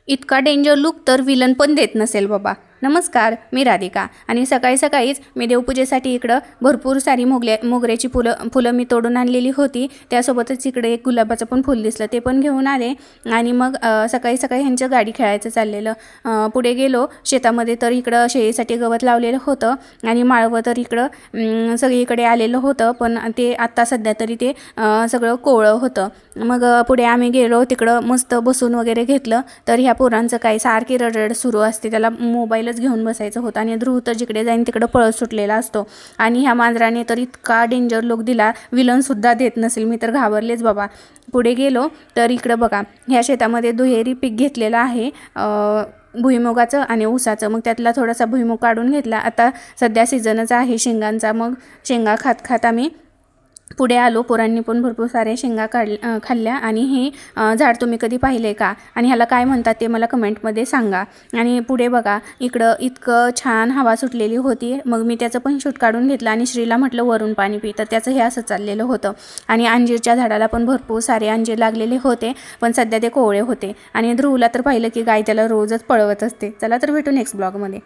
इतका danger look तर villain पण देत नसेल बाबा. नमस्कार, मी राधिका आणि सकाळी सकाळीच मी देवपूजेसाठी इकडं भरपूर सारी मोगऱ्याची फुलं मी तोडून आणलेली होती. त्यासोबतच इकडे एक गुलाबाचं पण फूल दिसलं, ते पण घेऊन आले. आणि मग सकाळी सकाळी ह्यांचं गाडी खेळायचं चाललेलं. पुढे गेलो शेतामध्ये, तर इकडं शेळीसाठी गवत लावलेलं होतं आणि माळवं तर इकडं सगळीकडे आलेलं होतं. पण ते आत्ता सध्या तरी ते सगळं कोवळं होतं. मग पुढे आम्ही गेलो, तिकडं मस्त बसून वगैरे घेतलं. तर ह्या पोरांचं काही सारखी रडरड सुरू असते, त्याला मोबाईलच घेऊन बसायचं होतं. आणि ध्रुव तर जिकडे जाईन तिकडं पळत सुटलेला असतो. आणि ह्या मांजराने तर इतका डेंजर लुक दिला, विलनसुद्धा देत नसेल. मी तर घाबरलेच बाबा. पुढे गेलो तर इकडं बघा, ह्या शेतामध्ये दुहेरी पीक घेतलेलं आहे, भुईमुगाचं आणि ऊसाचं. मग त्यातला थोडासा भुईमुग काढून घेतला. आता सध्या सीझनच आहे शेंगांचा. मग शेंगा खात खात आम्ही पुढे आलो. पोरांनी पण भरपूर सारे शेंगा खाल्ल्या. आणि हे झाड तुम्ही कधी पाहिले का, आणि ह्याला काय म्हणतात ते मला कमेंटमध्ये सांगा. आणि पुढे बघा, इकडं इतकं छान हवा सुटलेली होती. मग मी त्याचं पण शूट काढून घेतलं आणि श्रीला म्हटलं वरून पाणी पी, तर त्याचं हे असं चाललेलं होतं. आणि अंजीरच्या झाडाला पण भरपूर सारे अंजीर लागलेले होते, पण सध्या ते कोवळे होते. आणि ध्रुवला तर पाहिलं की गाय त्याला रोजच पळवत असते. चला तर भेटू नेक्स्ट ब्लॉगमध्ये.